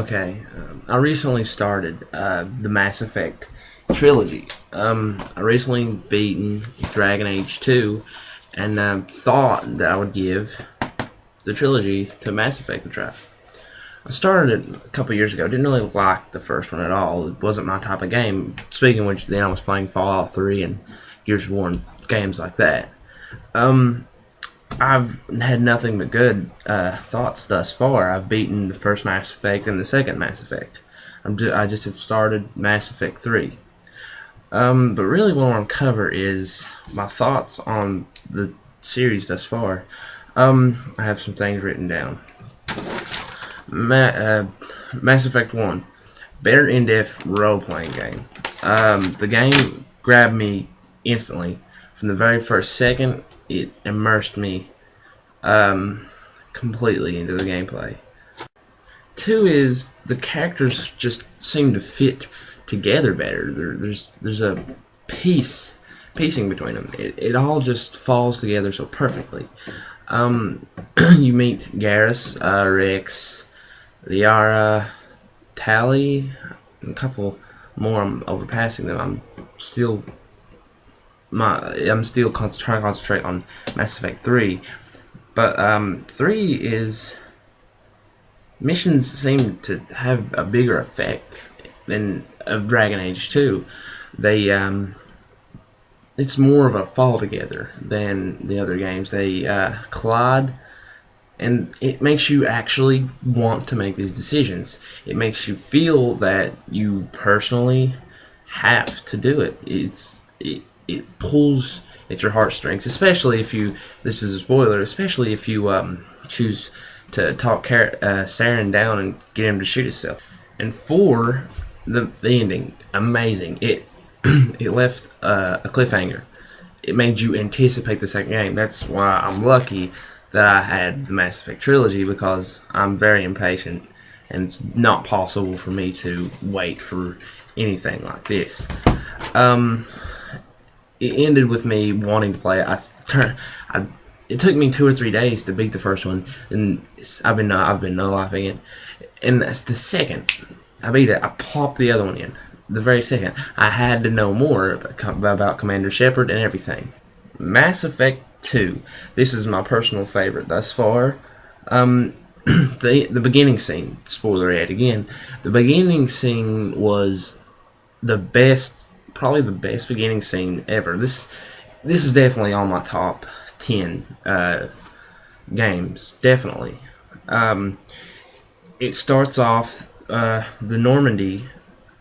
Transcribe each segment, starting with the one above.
Okay, I recently started the Mass Effect Trilogy. I recently beaten Dragon Age 2 and thought that I would give the trilogy to Mass Effect a try. I started it a couple years ago. Didn't really like the first one at all. It wasn't my type of game. Speaking of which, then I was playing Fallout 3 and Gears of War and games like that. Um, I've had nothing but good thoughts thus far. I've beaten the first Mass Effect and the second Mass Effect. I just have started Mass Effect 3. But really, what I want to cover is my thoughts on the series thus far. I have some things written down. Mass Effect 1. Better in-depth role-playing game. The game grabbed me instantly. From the very first second, it immersed me completely into the gameplay. Two is the characters just seem to fit together better. There's a piecing between them. It all just falls together so perfectly. You meet Garrus, Rex, Liara, Tally, and a couple more. I'm overpassing them. I'm still trying to concentrate on Mass Effect 3, but 3 is missions seem to have a bigger effect than of Dragon Age 2. They it's more of a fall together than the other games. They collide, and it makes you actually want to make these decisions. It makes you feel that you personally have to do it. It pulls at your heartstrings, especially if you. This is a spoiler. Especially if you choose to talk Saren down and get him to shoot himself. And 4, the ending, amazing. It it left a cliffhanger. It made you anticipate the second game. That's why I'm lucky that I had the Mass Effect trilogy, because I'm very impatient and it's not possible for me to wait for anything like this. It ended with me wanting to play it. It took me 2 or 3 days to beat the first one, and I've been no laughing it. And that's the second I beat it. I popped the other one in. The very second, I had to know more about Commander Shepard and everything. Mass Effect 2. This is my personal favorite thus far. The beginning scene. Spoiler yet again. The beginning scene was the best, probably the best beginning scene ever. This is definitely on my top 10 games, definitely. It starts off, the Normandy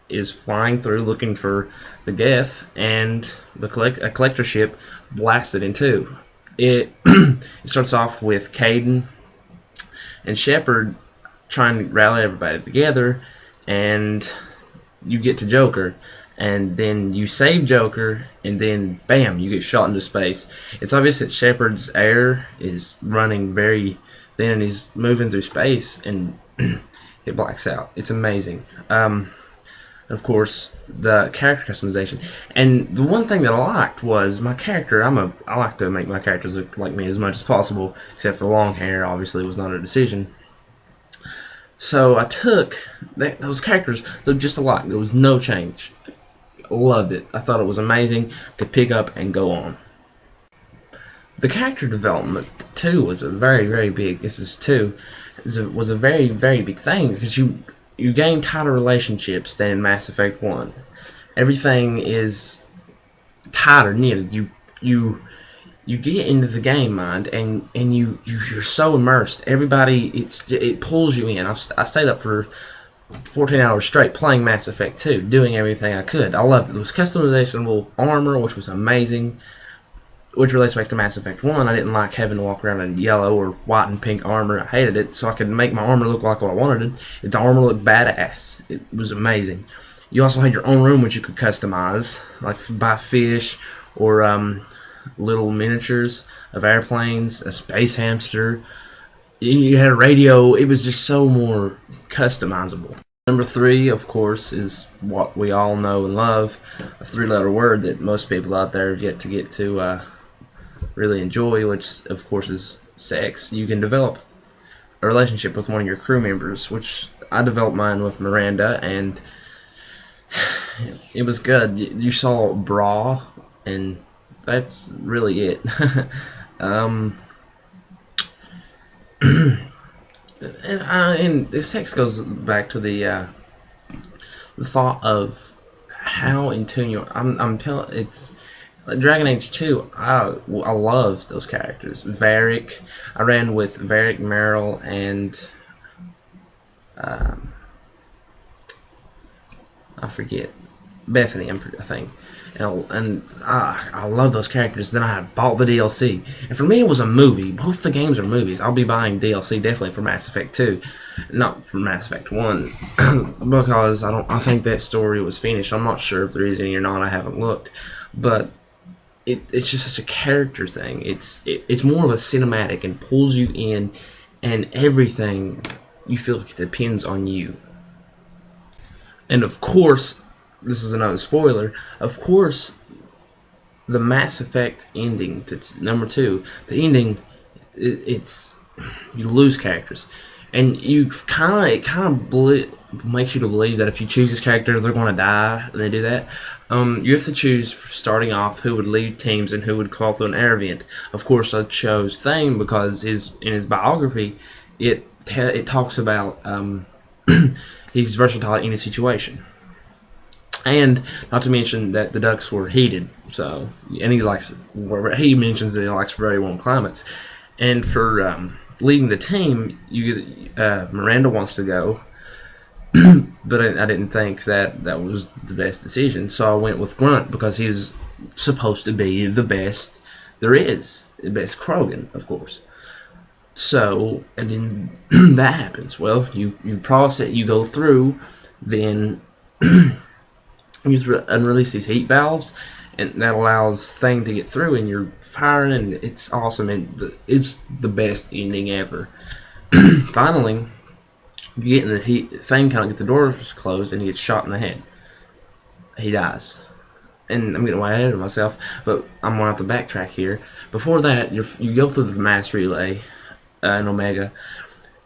is flying through looking for the Geth, and a collector ship blasts it in two. It starts off with Caden and Shepard trying to rally everybody together, and you get to Joker, and then you save Joker, and then bam, you get shot into space. It's obvious that Shepard's air is running very thin, and he's moving through space, and it blacks out. It's amazing. Of course, the character customization, and the one thing that I liked was my character. I like to make my characters look like me as much as possible, except for long hair. Obviously, was not a decision. So I took those characters, looked just alike. There was no change. Loved it. I thought it was amazing. Could pick up and go on. The character development too was a very, very big. This is two. Was a very, very big thing, because you gain tighter relationships than in Mass Effect 1. Everything is tighter knitted. You get into the game mind, and you're so immersed. Everybody, it pulls you in. I stayed up for 14 hours straight playing Mass Effect 2, doing everything I could. I loved it. There was customizable armor, which was amazing, which relates back to Mass Effect 1. I didn't like having to walk around in yellow or white and pink armor. I hated it, so I could make my armor look like what I wanted it. The armor looked badass. It was amazing. You also had your own room, which you could customize, like buy fish or little miniatures of airplanes, a space hamster. You had a radio. It was just so more customizable. Number 3, of course, is what we all know and love, a 3-letter word that most people out there have yet to get to really enjoy, which, of course, is sex. You can develop a relationship with one of your crew members, which I developed mine with Miranda, and it was good. You saw Bra, and that's really it. um, and this text goes back to the thought of how in tune you are. I'm telling it's Dragon Age 2. I love those characters. Varric. I ran with Varric, Meryl, and um, I forget Bethany. I think. I love those characters. Then I bought the DLC, and for me it was a movie. Both the games are movies. I'll be buying DLC definitely for Mass Effect 2, not for Mass Effect 1, because I think that story was finished. I'm not sure if there is any or not. I haven't looked, but it's just such a character thing. It's more of a cinematic and pulls you in, and everything you feel like it depends on you. And of course, this is another spoiler. Of course, the Mass Effect ending to number 2, the ending, it's you lose characters, and it kind of makes you to believe that if you choose this character, they're going to die. And they do that. You have to choose starting off who would lead teams and who would call through an air event. Of course, I chose Thane because in his biography, it talks about he's versatile in any situation. And not to mention that the ducks were heated, so and he mentions that he likes very warm climates. And for leading the team, Miranda wants to go, but I didn't think that was the best decision. So I went with Grunt because he was supposed to be the best there is, the best Krogan, of course. So and then that happens. Well, you process, you go through, then. You unrelease these heat valves, and that allows Thing to get through, and you're firing, and it's awesome, and it's the best ending ever. Finally, you get in the heat. Thing kind of get the doors closed, and he gets shot in the head. He dies, and I'm getting way ahead of myself, but I'm going to have to backtrack here. Before that, you go through the mass relay in Omega,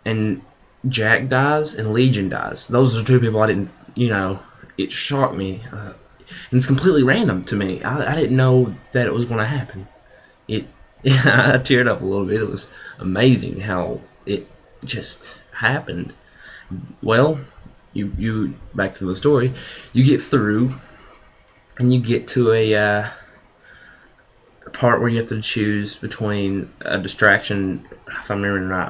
and Jack dies and Legion dies. Those are two people I didn't, it shocked me, and it's completely random to me. I didn't know that it was going to happen. I teared up a little bit. It was amazing how it just happened. Well, you back to the story. You get through, and you get to a part where you have to choose between a distraction. If I'm remembering right,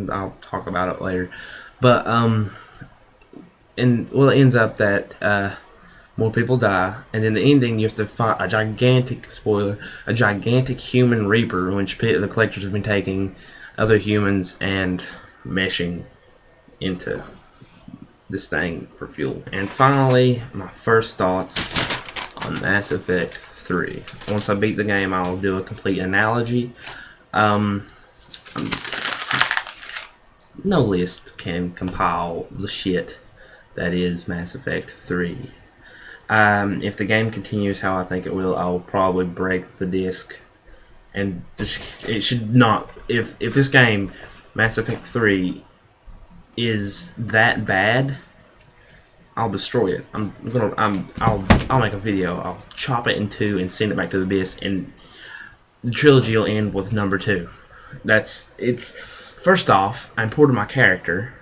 I'll talk about it later, but and well, it ends up that more people die, and in the ending, you have to fight a gigantic human reaper, which the collectors have been taking other humans and meshing into this thing for fuel. And finally, my first thoughts on Mass Effect 3. Once I beat the game, I'll do a complete analogy. No list can compile the shit that is Mass Effect 3. If the game continues how I think it will, I'll probably break the disc. And it should not. If this game, Mass Effect 3, is that bad, I'll destroy it. I'll make a video. I'll chop it in two and send it back to the abyss, and the trilogy will end with number 2. First off, I imported my character,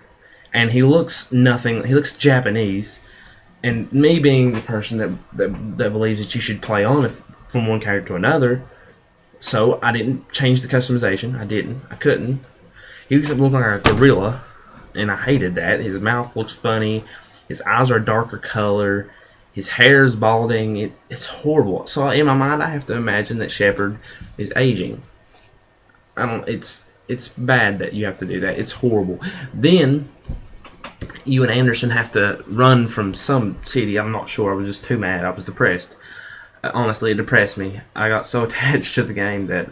and he looks nothing. He looks Japanese, and me being the person that believes that you should play on from one character to another, so I didn't change the customization. I couldn't. He looks looking like a gorilla, and I hated that. His mouth looks funny. His eyes are a darker color. His hair is balding. It's horrible. So in my mind, I have to imagine that Shepard is aging. It's bad that you have to do that. It's horrible. Then you and Anderson have to run from some city. I'm not sure. I was just too mad. I was depressed. Honestly, it depressed me. I got so attached to the game that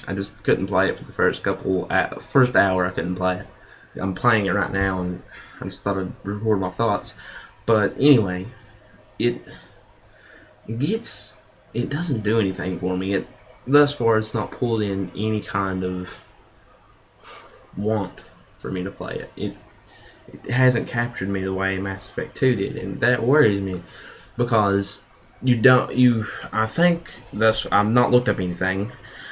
I just couldn't play it for the first hour. I couldn't play it. I'm playing it right now, and I just thought I'd record my thoughts. But anyway, it doesn't do anything for me. Thus far, it's not pulled in any kind of want for me to play it. It hasn't captured me the way Mass Effect 2 did, and that worries me because I think I've not looked up anything.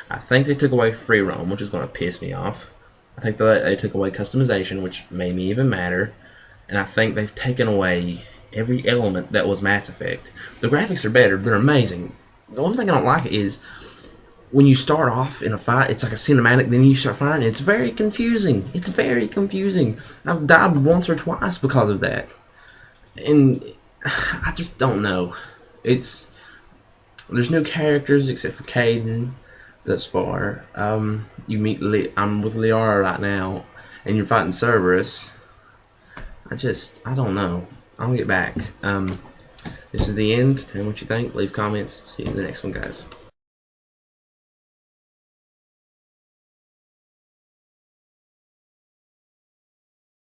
I think they took away free roam, which is going to piss me off. I think they took away customization, which made me even madder. And I think they've taken away every element that was Mass Effect. The graphics are better. They're amazing. The only thing I don't like is when you start off in a fight, it's like a cinematic, then you start fighting. It's very confusing. It's very confusing. I've died once or twice because of that. And I just don't know. There's no characters except for Caden thus far. You meet I'm with Liara right now, and you're fighting Cerberus. I don't know. I'll get back. This is the end. Tell me what you think. Leave comments. See you in the next one, guys.